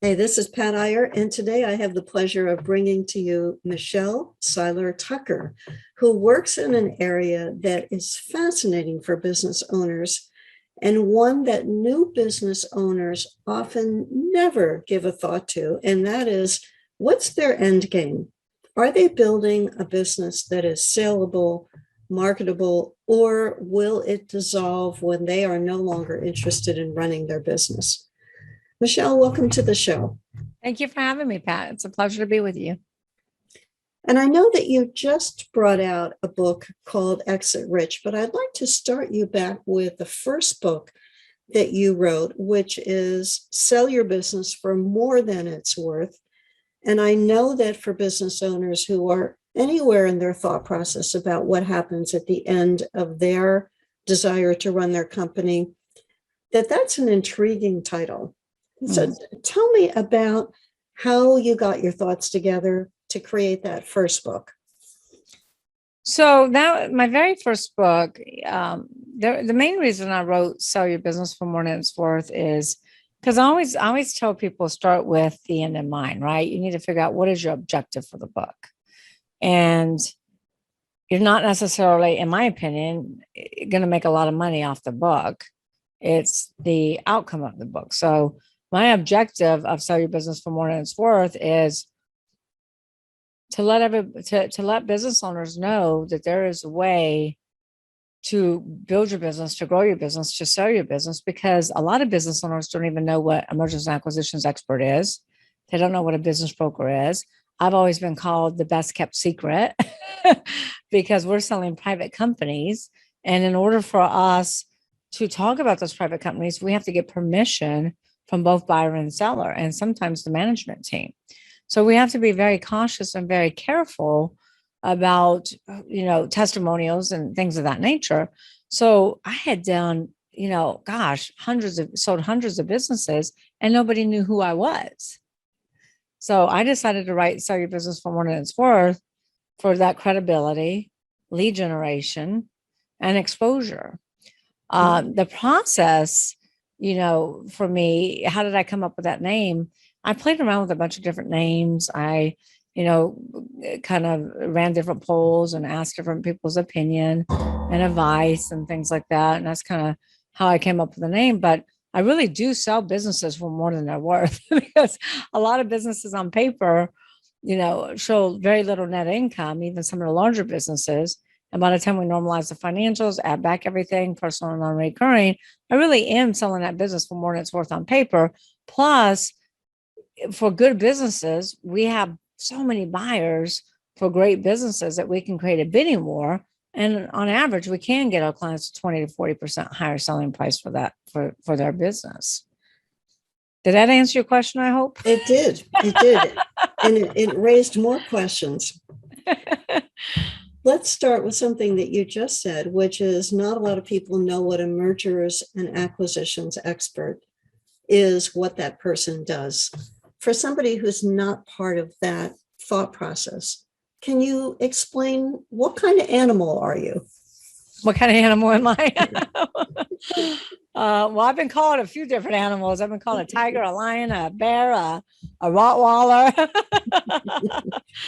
Hey, this is Pat Iyer, and today I have the pleasure of bringing to you Michelle Seiler Tucker, who works in an area that is fascinating for business owners and one that new business owners often never give a thought to, and that is, what's their end game? Are they building a business that is saleable, marketable, or will it dissolve when they are no longer interested in running their business? Michelle, welcome to the show. Thank you for having me, Pat. It's a pleasure to be with you. And I know that you just brought out a book called Exit Rich, but I'd like to start you back with the first book that you wrote, which is Sell Your Business for More Than It's Worth. And I know that for business owners who are anywhere in their thought process about what happens at the end of their desire to run their company, that's an intriguing title. So tell me about how you got your thoughts together to create that first book. So that my very first book, the main reason I wrote Sell Your Business for More Than It's Worth is because I always tell people start with the end in mind, right? You need to figure out what is your objective for the book. And you're not necessarily, in my opinion, going to make a lot of money off the book. It's the outcome of the book. So my objective of Sell Your Business for More Than It's Worth is to let business owners know that there is a way to build your business, to grow your business, to sell your business, because a lot of business owners don't even know what a mergers and acquisitions expert is. They don't know what a business broker is. I've always been called the best kept secret because we're selling private companies. And in order for us to talk about those private companies, we have to get permission from both buyer and seller, and sometimes the management team. So we have to be very cautious and very careful about, testimonials and things of that nature. So I had done, sold hundreds of businesses and nobody knew who I was. So I decided to write Sell Your Business for More Than It's Worth for that credibility, lead generation, and exposure. The process, for me, how did I come up with that name? I played around with a bunch of different names. I, kind of ran different polls and asked different people's opinion and advice and things like that. And that's kind of how I came up with the name. But I really do sell businesses for more than they're worth because a lot of businesses on paper, show very little net income, even some of the larger businesses. And by the time we normalize the financials, add back everything, personal and non-recurring, I really am selling that business for more than it's worth on paper. Plus, for good businesses, we have so many buyers for great businesses that we can create a bidding war. And on average, we can get our clients 20 to 40% higher selling price for that, for their business. Did that answer your question, I hope? It did. It did. And it raised more questions. Let's start with something that you just said, which is not a lot of people know what a mergers and acquisitions expert is, what that person does. For somebody who's not part of that thought process, can you explain what kind of animal are you? What kind of animal am I? Well, I've been called a few different animals. I've been called a tiger, a lion, a bear, a Rottweiler.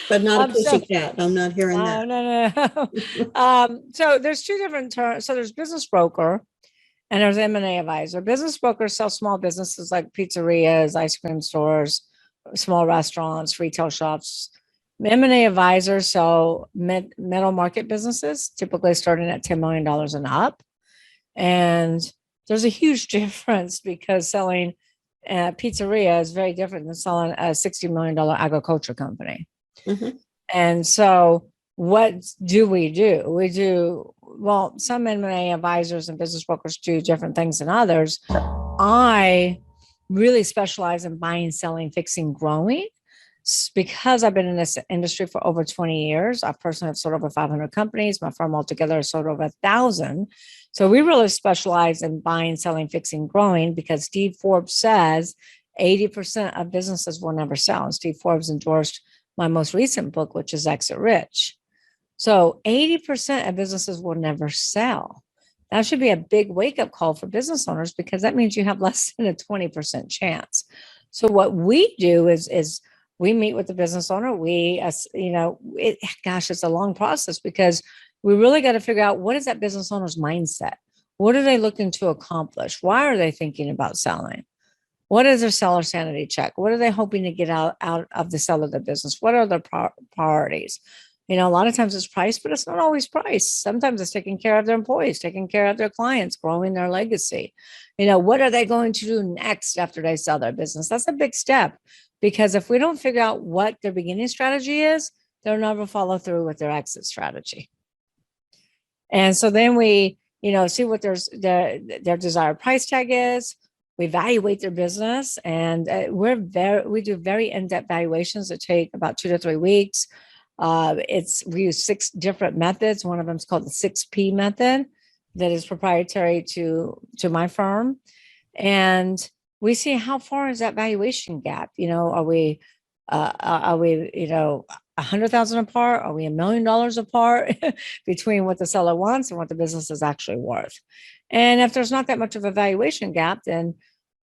But not a pussycat. I'm not hearing that. No. So there's two different terms. So there's business broker and there's M&A advisor. Business brokers sell small businesses like pizzerias, ice cream stores, small restaurants, retail shops. M&A advisors sell middle market businesses, typically starting at $10 million and up. And there's a huge difference because selling a pizzeria is very different than selling a $60 million agriculture company. Mm-hmm. And so what do? We do, well, some M&A advisors and business brokers do different things than others. I really specialize in buying, selling, fixing, growing. Because I've been in this industry for over 20 years, I personally have sold over 500 companies. My firm altogether has sold over 1,000. So we really specialize in buying, selling, fixing, growing because Steve Forbes says 80% of businesses will never sell. And Steve Forbes endorsed my most recent book, which is Exit Rich. So 80% of businesses will never sell. That should be a big wake-up call for business owners because that means you have less than a 20% chance. So what we do is we meet with the business owner. Gosh, it's a long process because we really got to figure out what is that business owner's mindset? What are they looking to accomplish? Why are they thinking about selling? What is their seller sanity check? What are they hoping to get out of the sale of their business? What are their priorities? A lot of times it's price, but it's not always price. Sometimes it's taking care of their employees, taking care of their clients, growing their legacy. What are they going to do next after they sell their business? That's a big step, because if we don't figure out what their beginning strategy is, they'll never follow through with their exit strategy. And so then we, see what their desired price tag is. We evaluate their business, and we do very in-depth valuations that take about 2 to 3 weeks. We use 6 different methods. One of them is called the 6P method that is proprietary to my firm. And we see how far is that valuation gap. Are we $100,000 apart? Are we $1 million apart between what the seller wants and what the business is actually worth? And if there's not that much of a valuation gap, then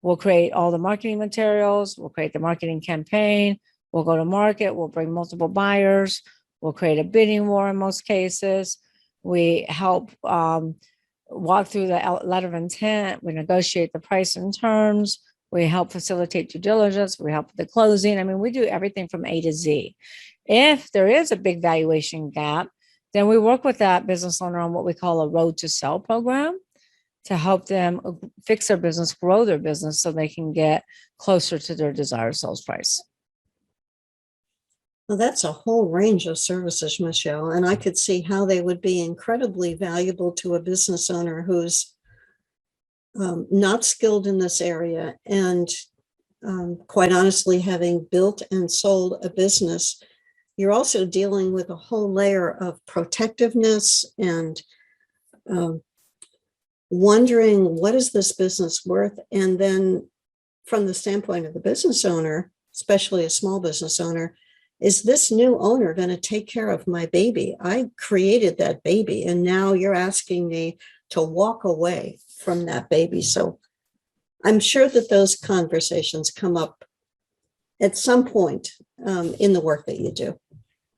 we'll create all the marketing materials. We'll create the marketing campaign. We'll go to market. We'll bring multiple buyers. We'll create a bidding war in most cases. We help walk through the letter of intent. We negotiate the price and terms. We help facilitate due diligence. We help with the closing. I mean, we do everything from A to Z. If there is a big valuation gap, then we work with that business owner on what we call a road to sell program to help them fix their business, grow their business so they can get closer to their desired sales price. Well, that's a whole range of services, Michelle, and I could see how they would be incredibly valuable to a business owner who's not skilled in this area. And quite honestly, having built and sold a business, you're also dealing with a whole layer of protectiveness and wondering, what is this business worth? And then from the standpoint of the business owner, especially a small business owner, is this new owner going to take care of my baby? I created that baby, and now you're asking me to walk away from that baby. So I'm sure that those conversations come up at some point in the work that you do.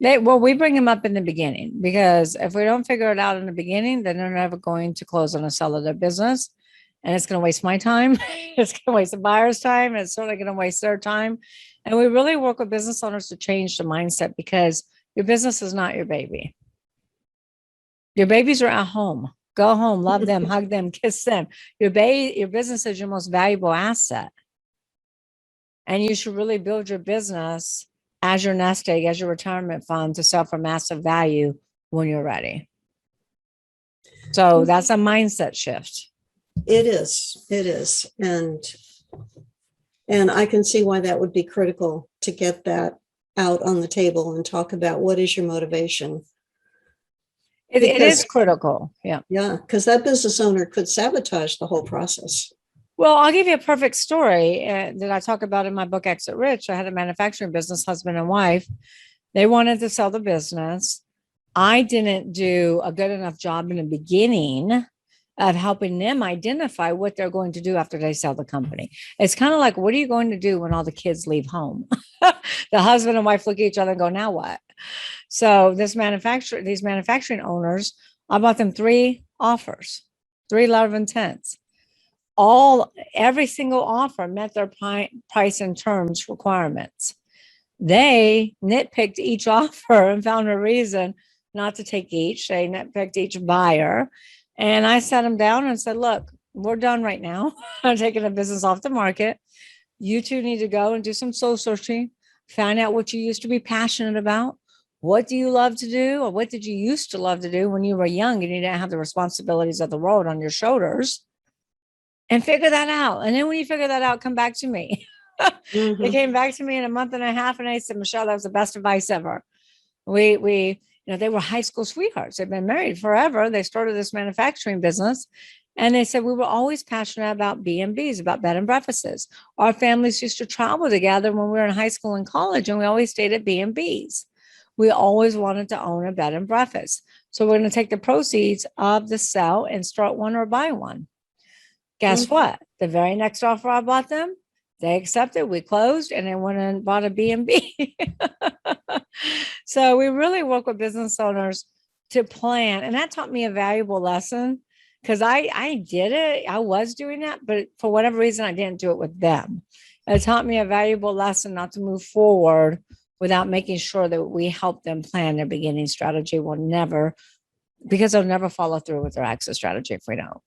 We bring them up in the beginning, because if we don't figure it out in the beginning, then they're never going to close on a sell of their business. And it's going to waste my time. It's going to waste the buyer's time. And it's certainly going to waste their time. And we really work with business owners to change the mindset, because your business is not your baby. Your babies are at home. Go home, love them, hug them, kiss them. Your business is your most valuable asset. And you should really build your business as your nest egg, as your retirement fund to sell for massive value when you're ready. So that's a mindset shift. It is. And I can see why that would be critical to get that out on the table and talk about what is your motivation. It is critical. Yeah. Yeah. Because that business owner could sabotage the whole process. Well, I'll give you a perfect story that I talk about in my book, Exit Rich. I had a manufacturing business, husband and wife. They wanted to sell the business. I didn't do a good enough job in the beginning of helping them identify what they're going to do after they sell the company. It's kind of like, what are you going to do when all the kids leave home? The husband and wife look at each other and go, now what? So these manufacturing owners, I bought them 3 offers, 3 letter of intents. Every single offer met their price and terms requirements. They nitpicked each offer and found a reason not to take each. They nitpicked each buyer. And I sat them down and said, look, we're done right now. I'm taking the business off the market. You two need to go and do some soul searching, find out what you used to be passionate about. What do you love to do? Or what did you used to love to do when you were young and you didn't have the responsibilities of the world on your shoulders? And figure that out. And then when you figure that out, come back to me. Mm-hmm. They came back to me in a month and a half, and I said, Michelle, that was the best advice ever. They were high school sweethearts. They've been married forever. They started this manufacturing business. And they said, we were always passionate about B&Bs, about bed and breakfasts. Our families used to travel together when we were in high school and college, and we always stayed at B&Bs. We always wanted to own a bed and breakfast. So we're going to take the proceeds of the sell and start one or buy one. Guess what? The very next offer I bought them, They accepted, we closed, and then went and bought a B&B. So we really work with business owners to plan. And that taught me a valuable lesson because I did it. I was doing that, but for whatever reason, I didn't do it with them. It taught me a valuable lesson not to move forward without making sure that we help them plan their beginning strategy. Because they'll never follow through with their exit strategy if we don't.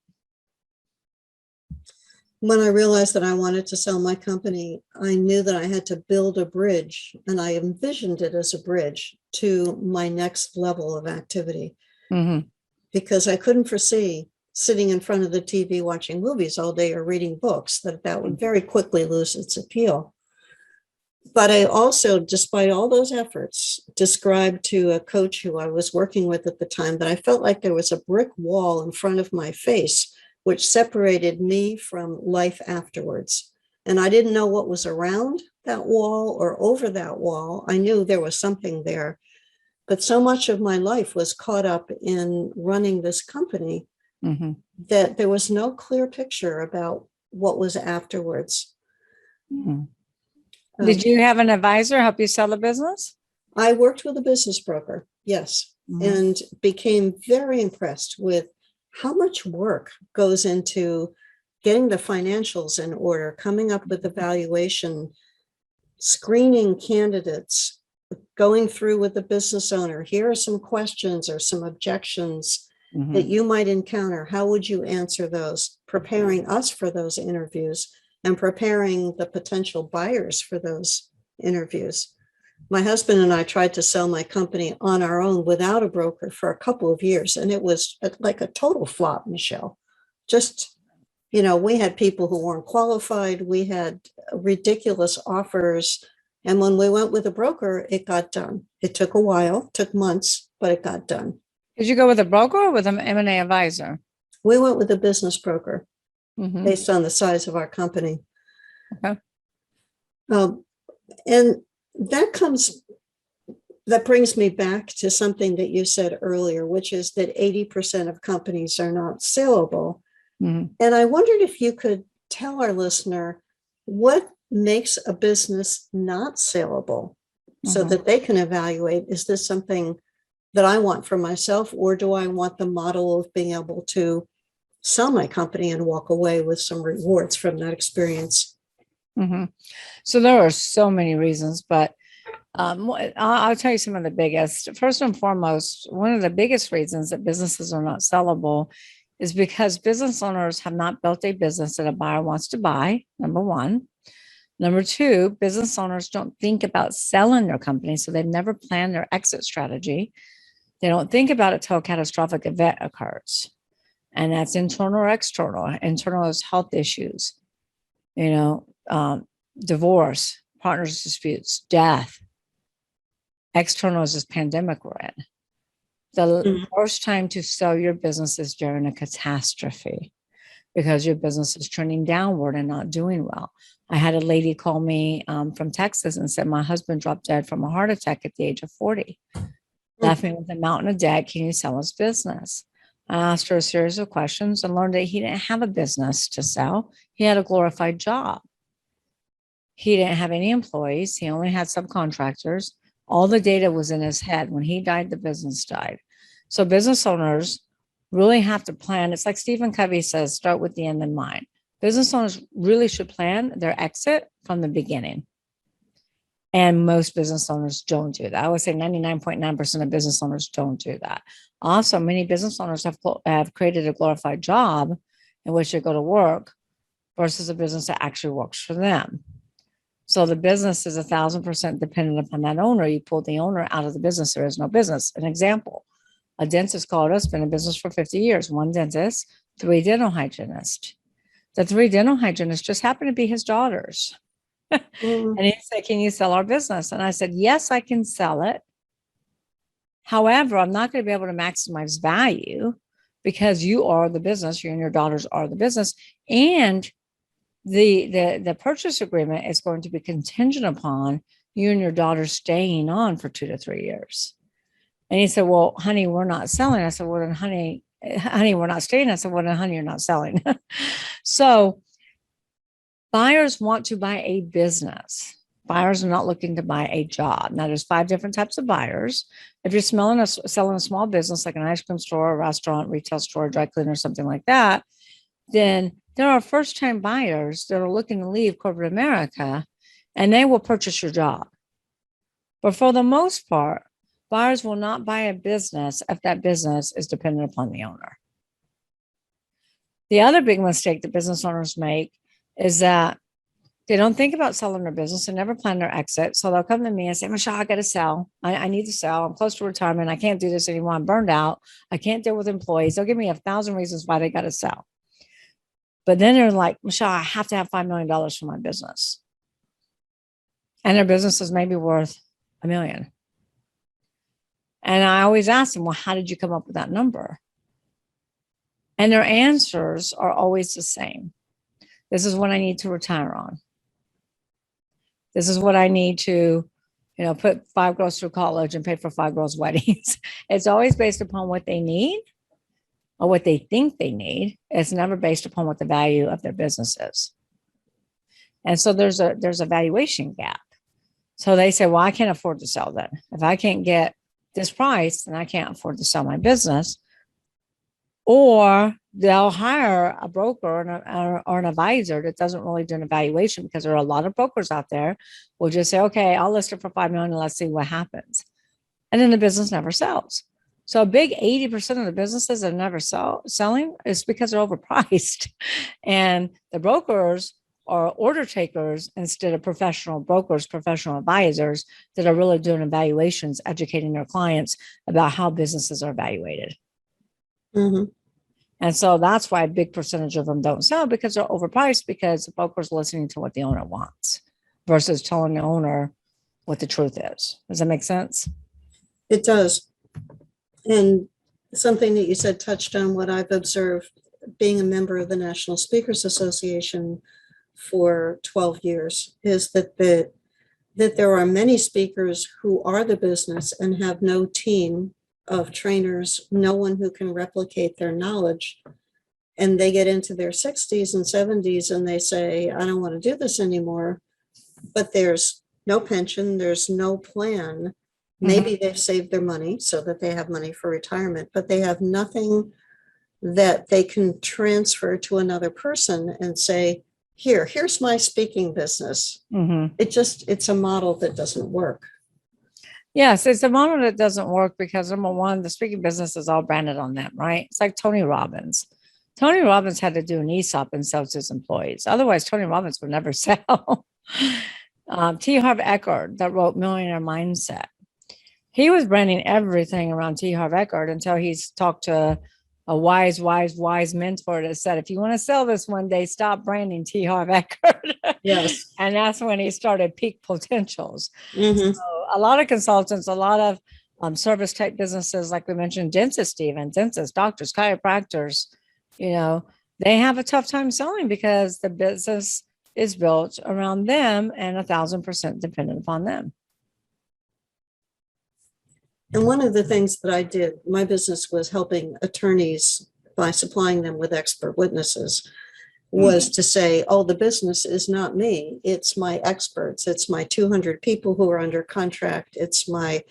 When I realized that I wanted to sell my company, I knew that I had to build a bridge, and I envisioned it as a bridge to my next level of activity, because I couldn't foresee sitting in front of the TV watching movies all day or reading books, that would very quickly lose its appeal. But I also, despite all those efforts, described to a coach who I was working with at the time that I felt like there was a brick wall in front of my face, which separated me from life afterwards. And I didn't know what was around that wall or over that wall. I knew there was something there, but so much of my life was caught up in running this company that there was no clear picture about what was afterwards. Did you have an advisor help you sell the business? I worked with a business broker, yes, and became very impressed with how much work goes into getting the financials in order, coming up with a valuation, screening candidates, going through with the business owner. Here are some questions or some objections that you might encounter. How would you answer those? Preparing us for those interviews and preparing the potential buyers for those interviews. My husband and I tried to sell my company on our own without a broker for a couple of years, and it was like a total flop, Michelle. Just, we had people who weren't qualified. We had ridiculous offers. And when we went with a broker, it got done. It took a while, took months, but it got done. Did you go with a broker or with an M&A advisor? We went with a business broker based on the size of our company. Okay. And that brings me back to something that you said earlier, which is that 80% of companies are not sellable. And I wondered if you could tell our listener what makes a business not sellable so that they can evaluate, is this something that I want for myself, or do I want the model of being able to sell my company and walk away with some rewards from that experience? So there are so many reasons, but I'll tell you some of the biggest. First and foremost, one of the biggest reasons that businesses are not sellable is because business owners have not built a business that a buyer wants to buy, number one. Number two, business owners don't think about selling their company, so they've never planned their exit strategy. They don't think about it till a catastrophic event occurs. And that's internal or external. Internal is health issues, divorce, partners disputes, death. External is this pandemic we're in. The worst time to sell your business is during a catastrophe because your business is trending downward and not doing well. I had a lady call me from Texas and said, my husband dropped dead from a heart attack at the age of 40. Left me with a mountain of debt. Can you sell his business? I asked her a series of questions and learned that he didn't have a business to sell. He had a glorified job. He didn't have any employees. He only had subcontractors. All the data was in his head. When he died, the business died. So business owners really have to plan. It's like Stephen Covey says, start with the end in mind. Business owners really should plan their exit from the beginning. And most business owners don't do that. I would say 99.9% of business owners don't do that. Also, many business owners have created a glorified job in which they go to work versus a business that actually works for them. So the business is 1,000% dependent upon that owner. You pull the owner out of the business, there is no business. An example, a dentist called us, been in business for 50 years, one dentist, 3 dental hygienists. The 3 dental hygienists just happened to be his daughters. And he said, can you sell our business? And I said, yes, I can sell it. However, I'm not going to be able to maximize value because you are the business, you and your daughters are the business. And the purchase agreement is going to be contingent upon you and your daughter staying on for 2 to 3 years. And he said, well, honey, we're not selling. I said, well, then honey, we're not staying. I said, well, then honey, you're not selling. So buyers want to buy a business. Buyers are not looking to buy a job. Now, there's 5 different types of buyers. If you're selling a small business like an ice cream store, a restaurant, retail store, dry cleaner, something like that, then there are first-time buyers that are looking to leave corporate America, and they will purchase your job. But for the most part, buyers will not buy a business if that business is dependent upon the owner. The other big mistake that business owners make is that they don't think about selling their business and never plan their exit. So they'll come to me and say, Michelle, I got to sell. I need to sell. I'm close to retirement. I can't do this anymore. I'm burned out. I can't deal with employees. They'll give me 1,000 reasons why they got to sell. But then they're like, Michelle, I have to have $5 million for my business. And their business is maybe worth $1 million. And I always ask them, well, how did you come up with that number? And their answers are always the same. This is what I need to retire on. This is what I need to, put 5 girls through college and pay for 5 girls' weddings. It's always based upon what they need or what they think they need. It's never based upon what the value of their business is. And so there's a valuation gap. So they say, well, I can't afford to sell then. If I can't get this price, then I can't afford to sell my business. Or they'll hire a broker or an advisor that doesn't really do an evaluation, because there are a lot of brokers out there who will just say, okay, I'll list it for $5 million and let's see what happens. And then the business never sells. So a big 80% of the businesses that are never selling is because they're overpriced. And the brokers are order takers instead of professional brokers, professional advisors that are really doing evaluations, educating their clients about how businesses are evaluated. Mm-hmm. And so that's why a big percentage of them don't sell, because they're overpriced, because the broker's listening to what the owner wants versus telling the owner what the truth is. Does that make sense? It does. And something that you said touched on what I've observed being a member of the National Speakers Association for 12 years is that there are many speakers who are the business and have no team of trainers, no one who can replicate their knowledge. And they get into their 60s and 70s and they say, I don't want to do this anymore. But there's no pension, there's no plan. Maybe they've saved their money so that they have money for retirement, but they have nothing that they can transfer to another person and say, here's my speaking business. Mm-hmm. It's a model that doesn't work. Yes, it's a model that doesn't work because, number one, the speaking business is all branded on them, right? It's like Tony Robbins. Tony Robbins had to do an ESOP and sell to his employees. Otherwise, Tony Robbins would never sell. T. Harv Eker, that wrote Millionaire Mindset, he was branding everything around T. Harv Eker until he's talked to a wise mentor that said, if you want to sell this one day, stop branding T. Harv Eker. Yes. And that's when he started Peak Potentials. Mm-hmm. So a lot of consultants, a lot of service type businesses, like we mentioned, dentists, doctors, chiropractors, they have a tough time selling because the business is built around them and 1,000% dependent upon them. And one of the things that I did, my business was helping attorneys by supplying them with expert witnesses, was to say, oh, the business is not me. It's my experts. It's my 200 people who are under contract. It's my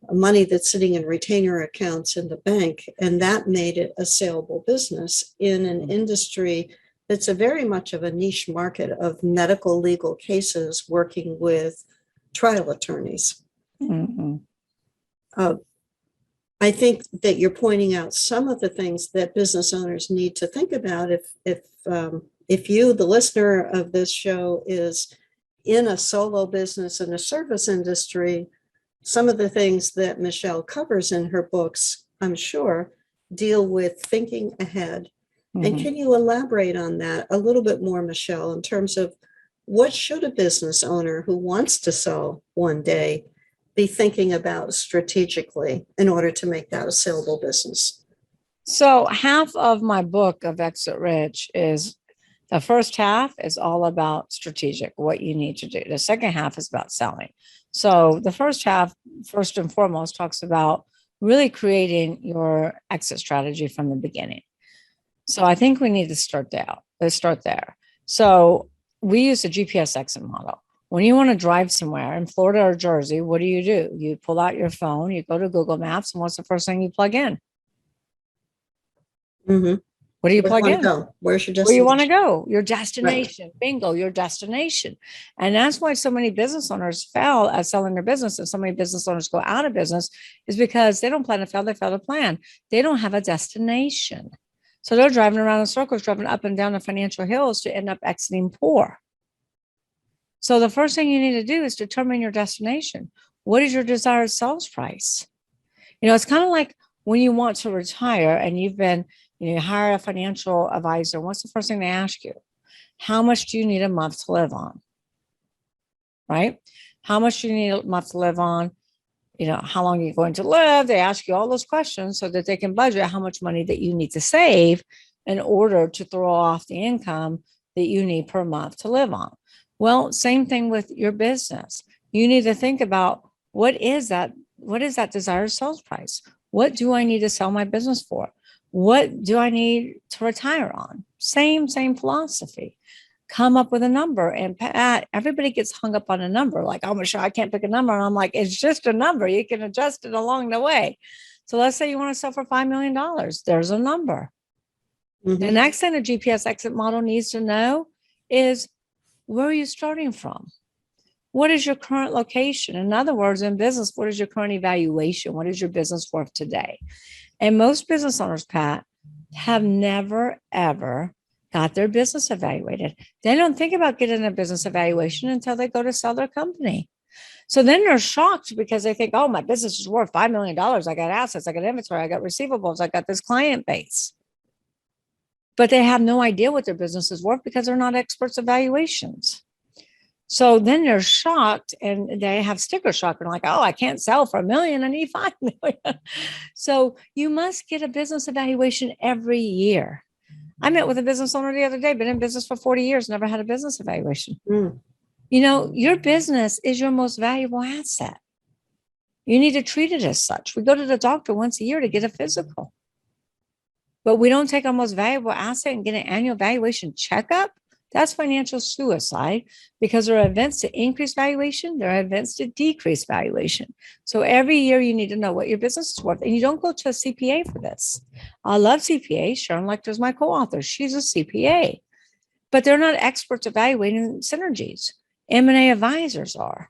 money that's sitting in retainer accounts in the bank. And that made it a saleable business in an industry that's a very much of a niche market of medical legal cases working with trial attorneys. Mm-hmm. I think that you're pointing out some of the things that business owners need to think about. If you, the listener of this show, is in a solo business in a service industry, some of the things that Michelle covers in her books, I'm sure, deal with thinking ahead. Mm-hmm. And can you elaborate on that a little bit more, Michelle, in terms of what should a business owner who wants to sell one day be thinking about strategically in order to make that a saleable business? So half of my book of Exit Rich is, the first half is all about strategic, what you need to do. The second half is about selling. So the first half, first and foremost, talks about really creating your exit strategy from the beginning. So I think we need to start there. Let's start there. So we use the GPS exit model. When you want to drive somewhere in Florida or Jersey, what do? You pull out your phone, you go to Google Maps, and what's the first thing you plug in? Mm-hmm. What do you Where do you plug want to in? go? Where's your Where you want to destination? go, your Right. destination. Bingo, your destination. And that's why so many business owners fail at selling their business, and so many business owners go out of business, is because they don't plan to fail, they fail to plan. They don't have a destination. So they're driving around in circles, driving up and down the financial hills to end up exiting poor. So the first thing you need to do is determine your destination. What is your desired sales price? It's kind of like when you want to retire and you hire a financial advisor. What's the first thing they ask you? How much do you need a month to live on? Right? How much do you need a month to live on? How long are you going to live? They ask you all those questions so that they can budget how much money that you need to save in order to throw off the income that you need per month to live on. Well, same thing with your business. You need to think about what is that desired sales price? What do I need to sell my business for? What do I need to retire on? Same philosophy. Come up with a number. And Pat, everybody gets hung up on a number. Like, oh, Michelle, I can't pick a number. And I'm like, it's just a number. You can adjust it along the way. So let's say you want to sell for $5 million. There's a number. Mm-hmm. The next thing the GPS exit model needs to know is, where are you starting from? What is your current location? In other words, in business, what is your current evaluation? What is your business worth today? And most business owners, Pat, have never, ever got their business evaluated. They don't think about getting a business evaluation until they go to sell their company. So then they're shocked because they think, oh, my business is worth $5 million. I got assets, I got inventory, I got receivables, I got this client base. But they have no idea what their business is worth because they're not experts at valuations. So then they're shocked and they have sticker shock and like, oh, I can't sell for $1 million. I need $5 million. So you must get a business evaluation every year. I met with a business owner the other day, been in business for 40 years, never had a business evaluation. Your business is your most valuable asset. You need to treat it as such. We go to the doctor once a year to get a physical. But we don't take our most valuable asset and get an annual valuation checkup. That's financial suicide, because there are events to increase valuation. There are events to decrease valuation. So every year you need to know what your business is worth. And you don't go to a CPA for this. I love CPAs. Sharon Lecter is my co-author. She's a CPA. But they're not experts evaluating synergies. M&A advisors are.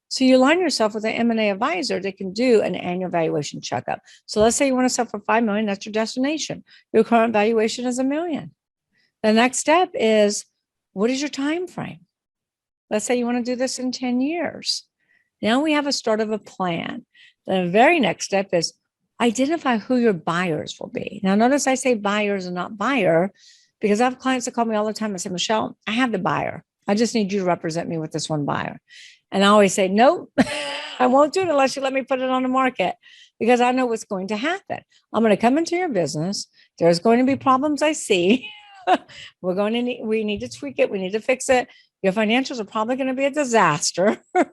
So you align yourself with an M&A advisor that can do an annual valuation checkup. So let's say you want to sell for $5 million. That's your destination. Your current valuation is $1 million. The next step is, what is your time frame? Let's say you want to do this in 10 years. Now we have a start of a plan. The very next step is identify who your buyers will be. Now, notice I say buyers and not buyer, because I have clients that call me all the time and say, Michelle, I have the buyer. I just need you to represent me with this one buyer. And I always say, nope, I won't do it unless you let me put it on the market, because I know what's going to happen. I'm going to come into your business. There's going to be problems I see. We need to tweak it. We need to fix it. Your financials are probably going to be a disaster. I'm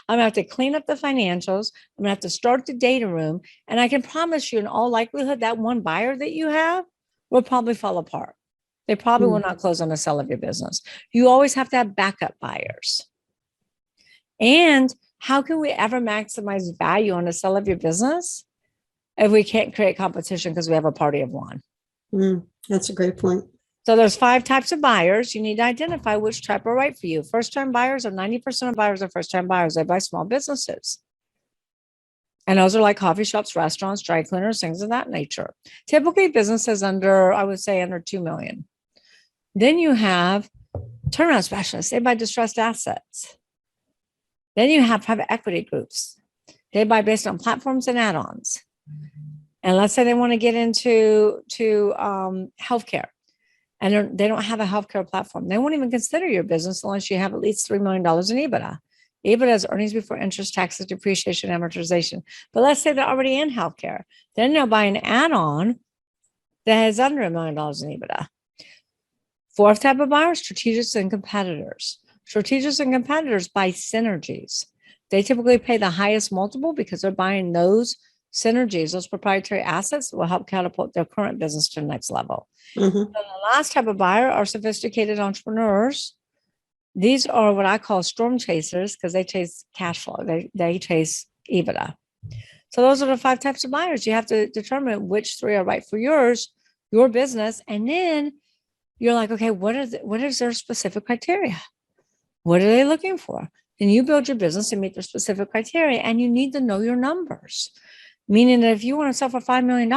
going to have to clean up the financials. I'm going to have to start the data room. And I can promise you, in all likelihood, that one buyer that you have will probably fall apart. They probably will not close on the sale of your business. You always have to have backup buyers. And how can we ever maximize value on the sale of your business if we can't create competition because we have a party of one? That's a great point. So there's 5 types of buyers. You need to identify which type are right for you. First-time buyers, or 90% of buyers are first-time buyers. They buy small businesses. And those are like coffee shops, restaurants, dry cleaners, things of that nature. Typically businesses under 2 million. Then you have turnaround specialists. They buy distressed assets. Then you have private equity groups. They buy based on platforms and add-ons. And let's say they want to get into healthcare. And they don't have a healthcare platform. They won't even consider your business unless you have at least $3 million in EBITDA. EBITDA is earnings before interest, taxes, depreciation, amortization. But let's say they're already in healthcare. Then they'll buy an add-on that has under $1 million in EBITDA. 4th type of buyer, strategics and competitors. Strategics and competitors buy synergies. They typically pay the highest multiple because they're buying those synergies, those proprietary assets that will help catapult their current business to the next level. Mhm. And the last type of buyer are sophisticated entrepreneurs. These are what I call storm chasers because they chase cash flow. They chase EBITDA. So those are the 5 types of buyers. You have to determine which 3 are right for your business. And then you're like, okay, what is their specific criteria? What are they looking for? Then you build your business and meet their specific criteria, and you need to know your numbers. Meaning that if you want to sell for $5 million,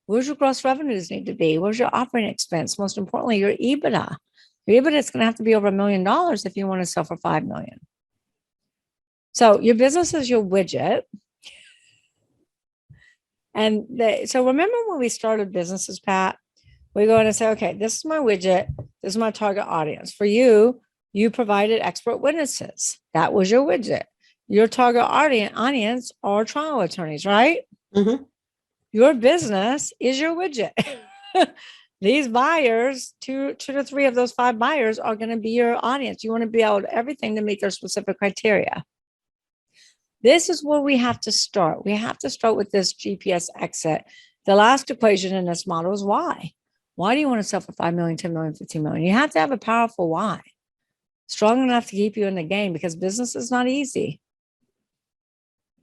where's your gross revenues need to be? Where's your operating expense? Most importantly, your EBITDA. Your EBITDA is going to have to be over $1 million if you want to sell for $5 million. So your business is your widget. And so remember when we started businesses, Pat, we go in and say, okay, this is my widget. This is my target audience. For you, you provided expert witnesses. That was your widget. Your target audience are trial attorneys, right? Mm-hmm. Your business is your widget. These buyers, 2 to 3 of those 5 buyers are going to be your audience. You want to be able to everything to meet their specific criteria. This is where we have to start. We have to start with this GPS exit. The last equation in this model is why. Why do you want to sell for 5 million, 10 million, 15 million? You have to have a powerful why, strong enough to keep you in the game, because business is not easy.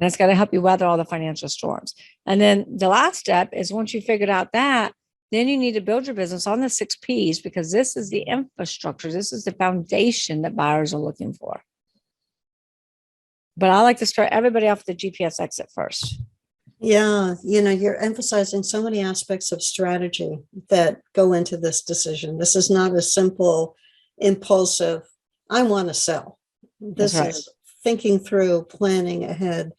And it's got to help you weather all the financial storms. And then the last step is once you figured out that, then you need to build your business on the 6 Ps, because this is the infrastructure. This is the foundation that buyers are looking for. But I like to start everybody off with the GPS exit first. Yeah, you're emphasizing so many aspects of strategy that go into this decision. This is not a simple, impulsive, I want to sell. This is thinking through, planning ahead,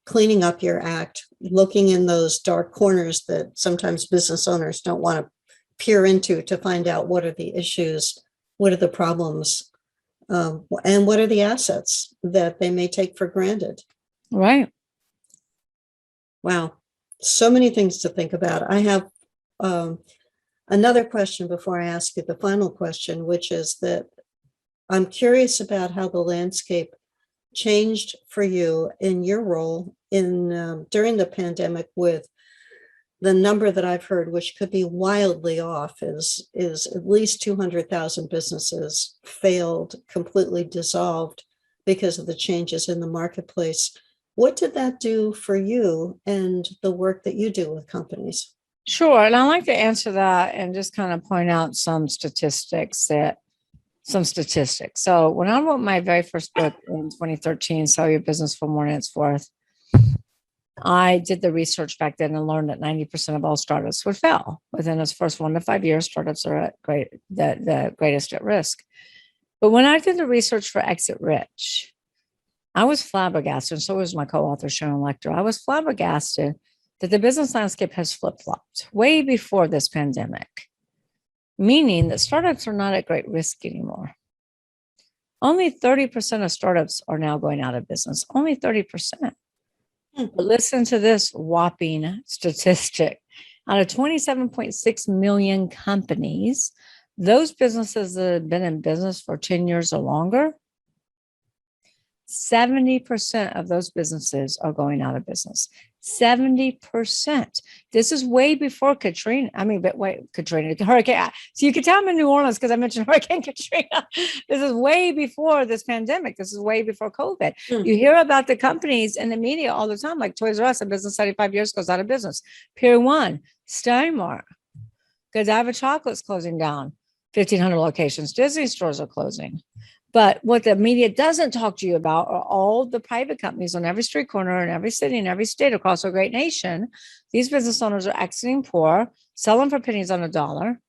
cleaning up your act, looking in those dark corners that sometimes business owners don't want to peer into to find out what are the issues, what are the problems, and what are the assets that they may take for granted. Right. Wow. So many things to think about. I have another question before I ask you the final question, which is that I'm curious about how the landscape changed for you in your role in during the pandemic, with the number that I've heard, which could be wildly off, is at least 200,000 businesses failed, completely dissolved because of the changes in the marketplace. What did that do for you and the work that you do with companies? Sure. And I like to answer that and just kind of point out some statistics. So when I wrote my very first book in 2013, Sell Your Business for More Than It's Worth, I did the research back then and learned that 90% of all startups would fail within its first 1 to 5 years. Startups are at the greatest at risk. But when I did the research for Exit Rich, I was flabbergasted, and so was my co-author, Sharon Lecter. I was flabbergasted that the business landscape has flip-flopped way before this pandemic, meaning that startups are not at great risk anymore. Only 30% of startups are now going out of business, only 30%. But listen to this whopping statistic. Out of 27.6 million companies, those businesses that have been in business for 10 years or longer, 70% of those businesses are going out of business. 70%. This is way before Katrina. Hurricane. So you can tell I'm in New Orleans because I mentioned Hurricane Katrina. This is way before this pandemic. This is way before COVID. You hear about the companies in the media all the time, like Toys R Us, a business 75 years goes out of business. Pier 1, Steinmart, Godiva Chocolate's closing down. 1,500 locations. Disney stores are closing. But what the media doesn't talk to you about are all the private companies on every street corner in every city and every state across our great nation. These business owners are exiting poor, selling for pennies on a dollar,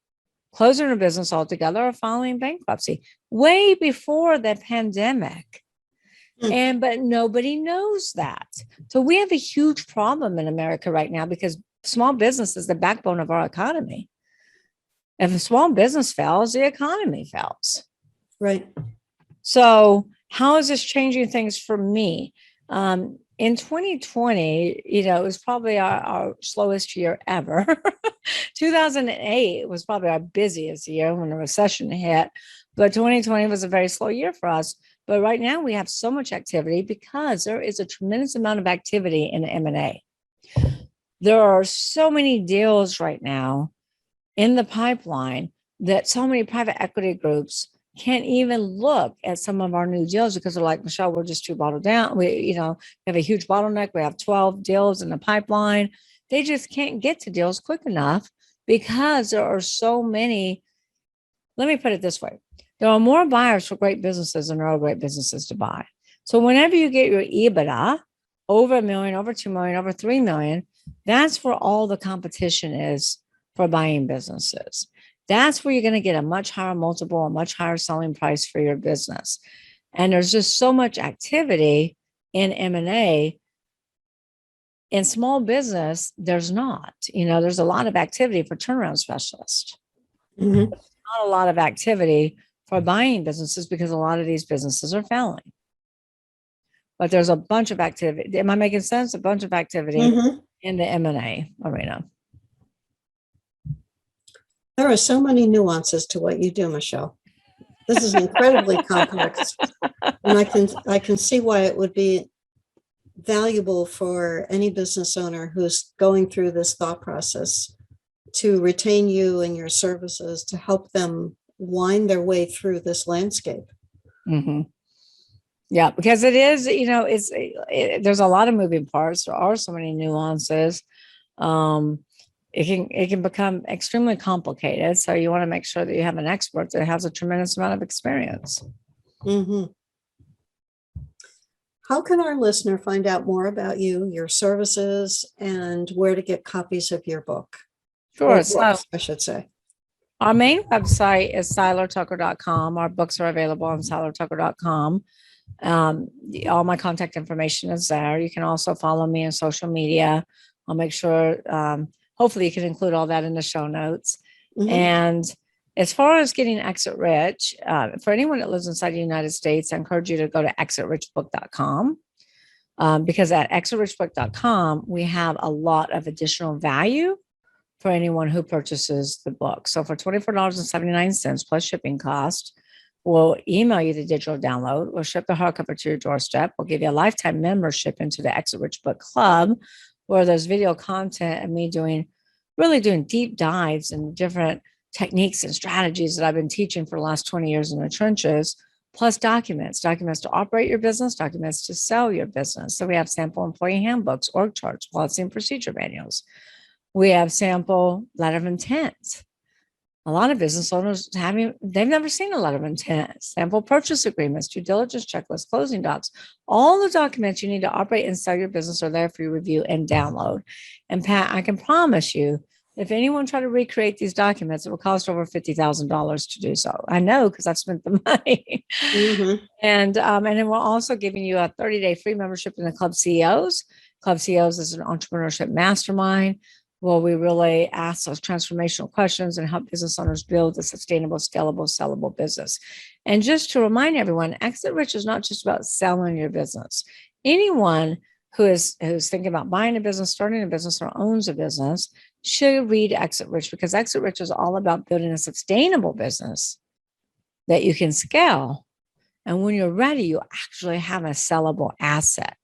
closing their business altogether, or filing bankruptcy way before the pandemic. But nobody knows that. So we have a huge problem in America right now because small business is the backbone of our economy. If a small business fails, the economy fails. Right. So how is this changing things for me? In 2020, it was probably our slowest year ever. 2008 was probably our busiest year when the recession hit, but 2020 was a very slow year for us. But right now we have so much activity because there is a tremendous amount of activity in M&A. There are so many deals right now in the pipeline that so many private equity groups can't even look at some of our new deals because they're like, Michelle, we're just too bottled down. We have a huge bottleneck. We have 12 deals in the pipeline. They just can't get to deals quick enough because there are so many. Let me put it this way. There are more buyers for great businesses than there are great businesses to buy. So whenever you get your EBITDA over $1 million, over 2 million, over 3 million, that's where all the competition is for buying businesses. That's where you're going to get a much higher multiple, a much higher selling price for your business. And there's just so much activity in M&A. In small business, there's not. There's a lot of activity for turnaround specialists. Mhm. Not a lot of activity for buying businesses because a lot of these businesses are failing. But there's a bunch of activity. Am I making sense? A bunch of activity Mhm. in the M&A arena. There are so many nuances to what you do, Michelle. This is incredibly complex, and I can see why it would be valuable for any business owner who's going through this thought process to retain you and your services to help them wind their way through this landscape. Mm-hmm. Yeah, because it is, there's a lot of moving parts. There are so many nuances. It can become extremely complicated. So you want to make sure that you have an expert that has a tremendous amount of experience. Mm-hmm. How can our listener find out more about you, your services, and where to get copies of your book? Sure. Or books, I should say. Our main website is seilertucker.com. Our books are available on seilertucker.com. All my contact information is there. You can also follow me on social media. I'll make sure, hopefully you can include all that in the show notes. Mm-hmm. And as far as getting Exit Rich, for anyone that lives inside the United States, I encourage you to go to exitrichbook.com. Because at exitrichbook.com, we have a lot of additional value for anyone who purchases the book. So for $24.79 plus shipping cost, we'll email you the digital download. We'll ship the hardcover to your doorstep. We'll give you a lifetime membership into the Exit Rich Book Club, where there's video content and me really doing deep dives in different techniques and strategies that I've been teaching for the last 20 years in the trenches, plus documents to operate your business, documents to sell your business. So we have sample employee handbooks, org charts, policy and procedure manuals. We have sample letter of intent. A lot of business owners they've never seen a letter of intent, sample purchase agreements, due diligence checklists, closing docs. All the documents you need to operate and sell your business are there for your review and download. And Pat, I can promise you, if anyone tried to recreate these documents, it will cost over $50,000 to do so. I know because I've spent the money. Mm-hmm. And then we're also giving you a 30-day free membership in the Club CEOs. Club CEOs is an entrepreneurship mastermind where we really ask those transformational questions and help business owners build a sustainable, scalable, sellable business. And just to remind everyone, Exit Rich is not just about selling your business. Anyone who's thinking about buying a business, starting a business, or owns a business should read Exit Rich, because Exit Rich is all about building a sustainable business that you can scale. And when you're ready, you actually have a sellable asset.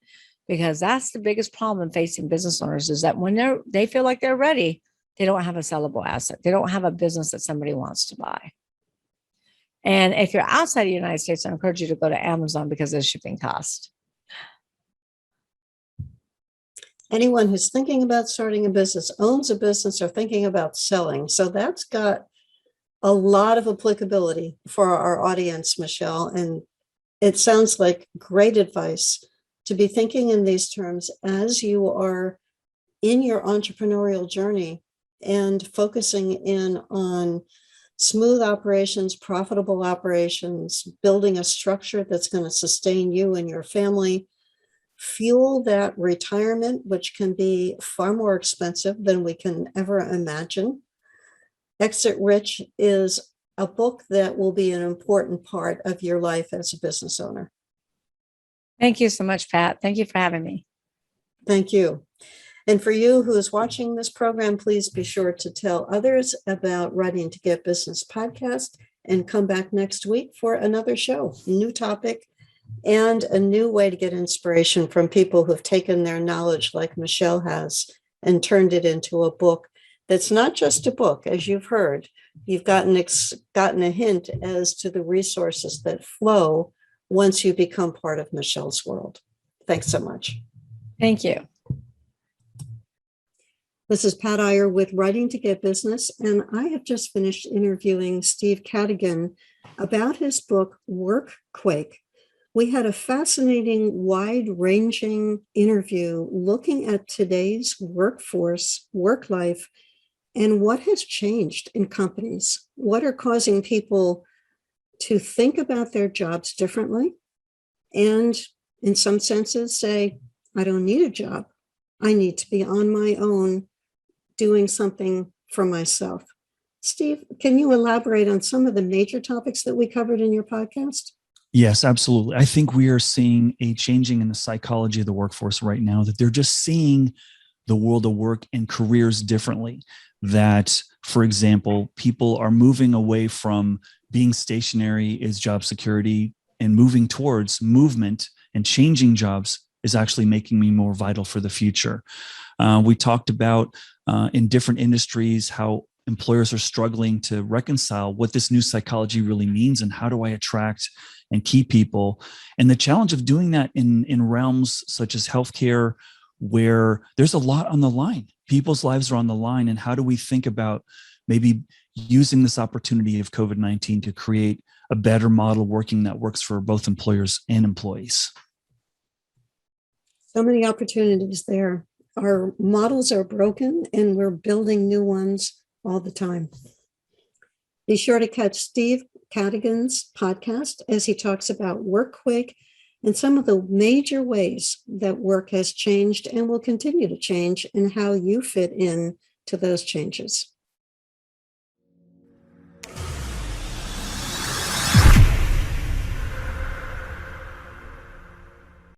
Because that's the biggest problem facing business owners, is that when they feel like they're ready, they don't have a sellable asset. They don't have a business that somebody wants to buy. And if you're outside the United States, I encourage you to go to Amazon because of the shipping cost. Anyone who's thinking about starting a business, owns a business, or thinking about selling. So that's got a lot of applicability for our audience, Michelle. And it sounds like great advice to be thinking in these terms as you are in your entrepreneurial journey and focusing in on smooth operations, profitable operations, building a structure that's going to sustain you and your family, fuel that retirement, which can be far more expensive than we can ever imagine. Exit Rich is a book that will be an important part of your life as a business owner. Thank you so much, Pat. Thank you for having me. Thank you. And for you who is watching this program, please be sure to tell others about Writing to Get Business podcast, and come back next week for another show, new topic, and a new way to get inspiration from people who've taken their knowledge like Michelle has and turned it into a book that's not just a book, as you've heard. You've gotten a hint as to the resources that flow once you become part of Michelle's world. Thanks so much. Thank you. This is Pat Iyer with Writing to Get Business, and I have just finished interviewing Steve Cadigan about his book, Workquake. We had a fascinating, wide-ranging interview looking at today's workforce, work life, and what has changed in companies. What are causing people to think about their jobs differently, and in some senses say, I don't need a job. I need to be on my own doing something for myself. Steve, can you elaborate on some of the major topics that we covered in your podcast? Yes, absolutely. I think we are seeing a changing in the psychology of the workforce right now, that they're just seeing the world of work and careers differently. That, for example, people are moving away from being stationary as job security and moving towards movement, and changing jobs is actually making me more vital for the future. We talked about in different industries how employers are struggling to reconcile what this new psychology really means and how do I attract and keep people. And the challenge of doing that in realms such as healthcare, where there's a lot on the line. People's lives are on the line. And how do we think about maybe using this opportunity of COVID-19 to create a better model working that works for both employers and employees? So many opportunities there. Our models are broken and we're building new ones all the time. Be sure to catch Steve Cadigan's podcast as he talks about Workquake and some of the major ways that work has changed and will continue to change, and how you fit in to those changes.